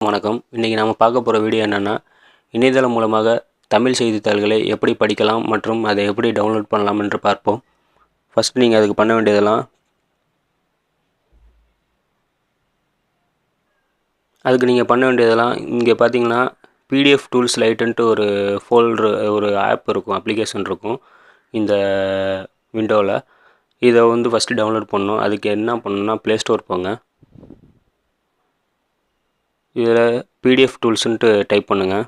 வணக்கம். இன்றைக்கி நாம் பார்க்க போகிற வீடியோ என்னென்னா, இணையதளம் மூலமாக தமிழ் செய்தித்தாள்களை எப்படி படிக்கலாம் மற்றும் அதை எப்படி டவுன்லோட் பண்ணலாம் என்று பார்ப்போம். ஃபஸ்ட் நீங்கள் அதுக்கு பண்ண வேண்டியதெல்லாம், இங்கே பார்த்தீங்கன்னா பிடிஎஃப் டூல்ஸ் லைட்டுன்ட்டு ஒரு ஆப் இருக்கும், அப்ளிகேஷன் இருக்கும் இந்த விண்டோவில். இதை ஃபஸ்ட்டு டவுன்லோட் பண்ணணும். அதுக்கு என்ன பண்ணணும்னா, ப்ளே ஸ்டோர் போங்க. இதில் பிடிஎஃப் டூல்ஸுன்ட்டு டைப் பண்ணுங்கள்.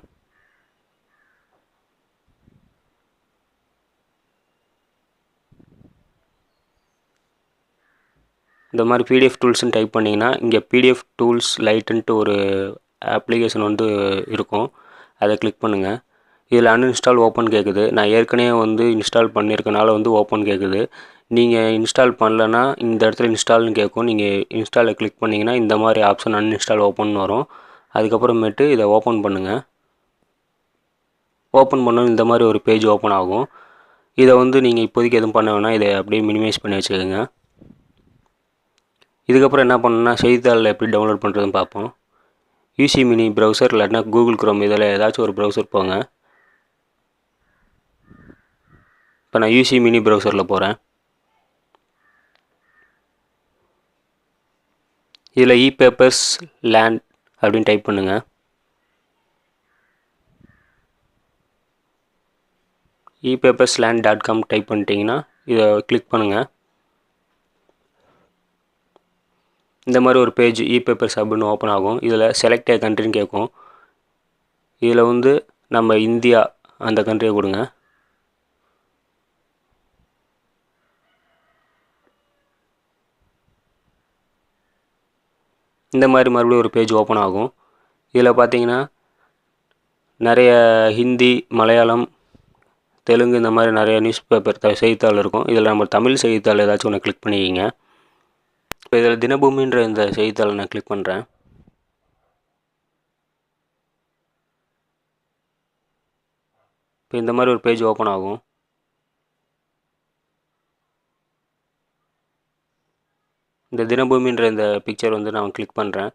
இந்த மாதிரி பிடிஎஃப் டூல்ஸ்னு டைப் பண்ணிங்கன்னா, இங்கே பிடிஎஃப் டூல்ஸ் லைட்டுன்ட்டு ஒரு அப்ளிகேஷன் இருக்கும். அதை கிளிக் பண்ணுங்கள். இதில் அன்இன்ஸ்டால் ஓப்பன் கேட்குது. நான் ஏற்கனவே இன்ஸ்டால் பண்ணியிருக்கனால ஓப்பன் கேட்குது. நீங்கள் இன்ஸ்டால் பண்ணலன்னா இந்த இடத்துல இன்ஸ்டால்னு கேட்கும். நீங்கள் இன்ஸ்டாலை கிளிக் பண்ணிங்கன்னா இந்த மாதிரி ஆப்ஷன் அன்இன்ஸ்டால் ஓப்பன் வரும். அதுக்கப்புறமேட்டு இதை ஓப்பன் பண்ணுங்கள். ஓப்பன் பண்ணணும் இந்த மாதிரி ஒரு பேஜ் ஓப்பன் ஆகும். இதை நீங்கள் இப்போதைக்கு எதுவும் பண்ண வேணாம். இதை அப்படியே மினிமைஸ் பண்ணி வச்சுக்கோங்க. இதுக்கப்புறம் என்ன பண்ணணும்னா, செய்தித்தாளில் எப்படி டவுன்லோட் பண்ணுறதுன்னு பார்ப்போம். யூசி மினி ப்ரௌசர் இல்லாட்டினா கூகுள் குரோம், இதில் ஏதாச்சும் ஒரு ப்ரௌசர் போங்க. இப்போ நான் யூசி மினி ப்ரௌசரில் போகிறேன். இதில் இபேப்பர்ஸ் லேண்ட் அப்படின்னு டைப் பண்ணுங்கள். epapersland.com டைப் பண்ணிட்டீங்கன்னா இதை கிளிக் பண்ணுங்கள். இந்த மாதிரி ஒரு பேஜ் இபேப்பர்ஸ் அப்படின்னு ஓப்பன் ஆகும். இதில் செலக்ட் ஏ கண்ட்ரின்னு கேட்கும். இதில் நம்ம இந்தியா அந்த கண்ட்ரியை கொடுங்க. இந்த மாதிரி மறுபடியும் ஒரு பேஜ் ஓப்பன் ஆகும். இதில் பார்த்தீங்கன்னா நிறைய ஹிந்தி, மலையாளம், தெலுங்கு இந்த மாதிரி நிறைய நியூஸ் பேப்பர் செய்தித்தாள் இருக்கும். இதில் நம்ம தமிழ் செய்தித்தாள் ஏதாச்சும் ஒன்று கிளிக் பண்ணிக்கிங்க. இப்போ இதில் தினபூமின்ற இந்த செய்தித்தாளை நான் கிளிக் பண்ணுறேன். இப்போ இந்த மாதிரி ஒரு பேஜ் ஓப்பன் ஆகும். இந்த தினபூமின்ற இந்த பிக்சர் நான் கிளிக் பண்ணுறேன்.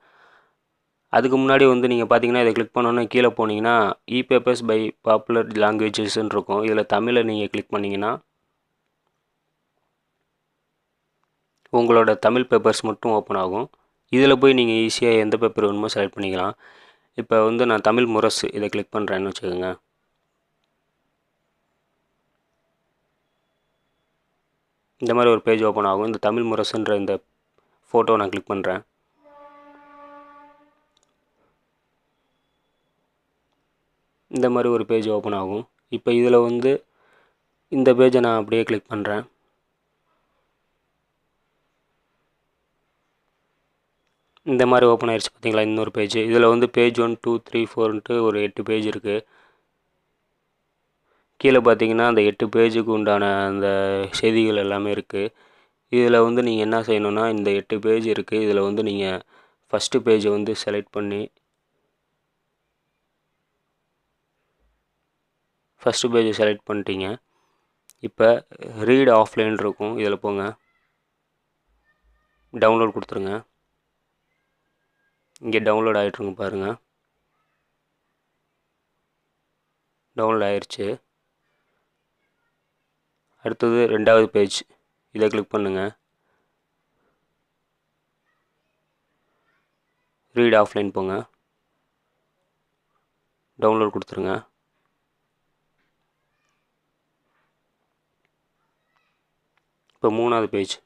அதுக்கு முன்னாடி நீங்கள் பார்த்தீங்கன்னா இதை கிளிக் பண்ணோன்னே கீழே போனீங்கன்னா இபேப்பர்ஸ் பை பாப்புலர் லாங்குவேஜஸ்ன்னு இருக்கும். இதில் தமிழை நீங்கள் கிளிக் பண்ணிங்கன்னா உங்களோட தமிழ் பேப்பர்ஸ் மட்டும் ஓப்பன் ஆகும். இதில் போய் நீங்கள் ஈஸியாக எந்த பேப்பர் வேணுமோ செலக்ட் பண்ணிக்கலாம். இப்போ நான் தமிழ் முரசு இதை கிளிக் பண்ணுறேன்னு வச்சுக்கோங்க. இந்த மாதிரி ஒரு பேஜ் ஓப்பன் ஆகும். இந்த தமிழ் முரசுன்ற இந்த ஃபோட்டோவை நான் கிளிக் பண்ணுறேன். இந்த மாதிரி ஒரு பேஜ் ஓப்பன் ஆகும். இப்போ இதில் இந்த பேஜை நான் அப்படியே கிளிக் பண்ணுறேன். இந்த மாதிரி ஓப்பன் ஆயிடுச்சு பார்த்தீங்களா, இன்னொரு பேஜ். இதில் பேஜ் 1 2 3 4ன்ட்டு ஒரு 8 பேஜ் இருக்குது. கீழே பார்த்தீங்கன்னா அந்த 8 பேஜுக்கு உண்டான அந்த செய்திகள் எல்லாமே இருக்குது. இதில் நீங்கள் என்ன செய்யணுன்னா, இந்த 8 பேஜ் இருக்குது. இதில் நீங்கள் ஃபஸ்ட்டு பேஜை செலக்ட் பண்ணி ஃபஸ்ட்டு பேஜை செலக்ட் பண்ணிட்டீங்க. இப்போ ரீட் ஆஃப்லைன் இருக்கும். இதில் போங்க, டவுன்லோட் கொடுத்துருங்க. இங்கே டவுன்லோட் ஆகிட்ருங்க பாருங்கள். டவுன்லோட் ஆயிடுச்சு. அடுத்தது 2வது பேஜ், இதை கிளிக் பண்ணுங்கள். ரீட் ஆஃப்லைன் போங்க, டவுன்லோட் கொடுத்துருங்க. இப்போ 3வது பேஜ்,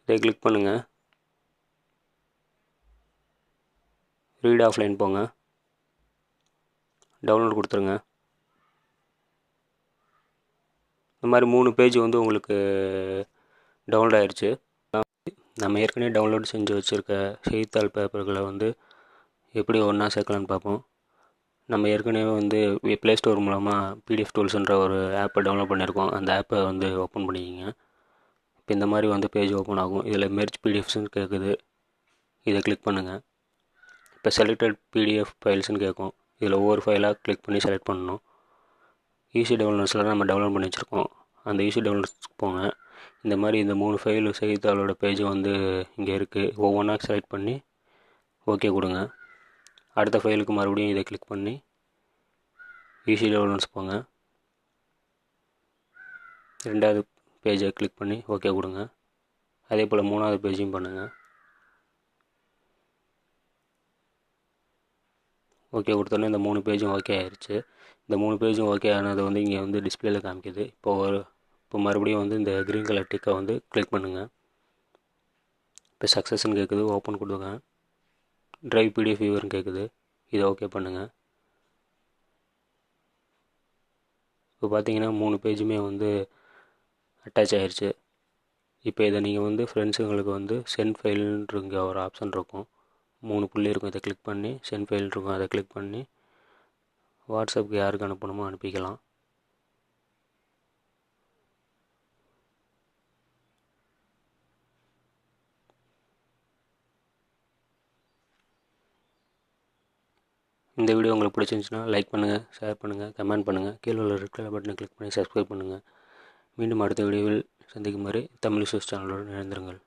இதை கிளிக் பண்ணுங்கள். ரீட் ஆஃப்லைன் போங்க, டவுன்லோட் கொடுத்துருங்க. இந்த மாதிரி 3 பேஜ் உங்களுக்கு டவுன்லோட் ஆயிடுச்சு. நம்ம ஏற்கனவே டவுன்லோட் செஞ்சு வச்சுருக்க செய்தித்தாள் பேப்பர்களை எப்படி ஒன்றா சேர்க்கலான்னு பார்ப்போம். நம்ம ஏற்கனவே ப்ளே ஸ்டோர் மூலமாக பிடிஎஃப் டூல்ஸ்ன்ற ஒரு ஆப்பை டவுன்லோட் பண்ணியிருக்கோம். அந்த ஆப்பை ஓப்பன் பண்ணிக்கிங்க. இப்போ இந்த மாதிரி பேஜ் ஓப்பன் ஆகும். இதில் மெர்ஜ் பிடிஎஃப்ஸ்னு கேட்குது. இதை கிளிக் பண்ணுங்கள். இப்போ செலக்டட் பிடிஎஃப் ஃபைல்ஸ்னு கேட்கும். இதில் ஒவ்வொரு ஃபைலாக கிளிக் பண்ணி செலக்ட் பண்ணணும். ஈஸி டவுன்லோட்ஸில் நம்ம டவுன்லோட் பண்ணி வச்சுருக்கோம். அந்த ஈஸி டவுன்லோட்ஸ்க்கு போங்க. இந்த மாதிரி இந்த 3 ஃபைல் செய்தித்தாளோட பேஜ் இங்கே இருக்குது. ஒவ்வொன்றா செலக்ட் பண்ணி ஓகே கொடுங்க. அடுத்த ஃபைலுக்கு மறுபடியும் இதை கிளிக் பண்ணி ஈஸி டவுன்லோட்ஸ் போங்க. ரெண்டாவது பேஜை கிளிக் பண்ணி ஓகே கொடுங்க. அதே போல் மூணாவது பேஜையும் பண்ணுங்கள். ஓகே கொடுத்தோன்னே இந்த 3 பேஜும் ஓகே ஆயிடுச்சு. இந்த 3 பேஜும் ஓகே ஆனது வந்து இங்கே வந்து டிஸ்பிளேல காமிக்குது. இப்போ மறுபடியும் வந்து இந்த க்ரீன் கலர் டிக்கை வந்து கிளிக் பண்ணுங்கள். இப்போ சக்ஸஸ்ன்னு கேட்குது, ஓப்பன் கொடுங்க. ட்ரைவ் பிடிஎஃப் வியூவர்னு கேட்குது, இதை ஓகே பண்ணுங்கள். இப்போ பார்த்தீங்கன்னா 3 பேஜுமே வந்து அட்டாச் ஆகிருச்சு. இப்போ இதை நீங்கள் வந்து ஃப்ரெண்ட்ஸுங்களுக்கு வந்து சென்ட் ஃபைல்ன்ற இங்கே ஒரு ஆப்ஷன் இருக்கும், 3 புள்ளி இருக்கும், இதை கிளிக் பண்ணி சென்ட் ஃபைல் இருக்கும், அதை கிளிக் பண்ணி வாட்ஸ்அப்புக்கு யாருக்கு அனுப்பணுமோ அனுப்பிக்கலாம். இந்த வீடியோ உங்களுக்கு பிடிச்சிருந்துச்சுன்னா லைக் பண்ணுங்கள், ஷேர் பண்ணுங்கள், கமெண்ட் பண்ணுங்கள். கீழே உள்ள ரெட் கலர் பட்டனை கிளிக் பண்ணி சப்ஸ்கிரைப் பண்ணுங்கள். மீண்டும் அடுத்த வீடியோவில் சந்திக்கும் வரை தமிழ் நியூஸ் சேனலுடன் இணைந்திருங்கள்.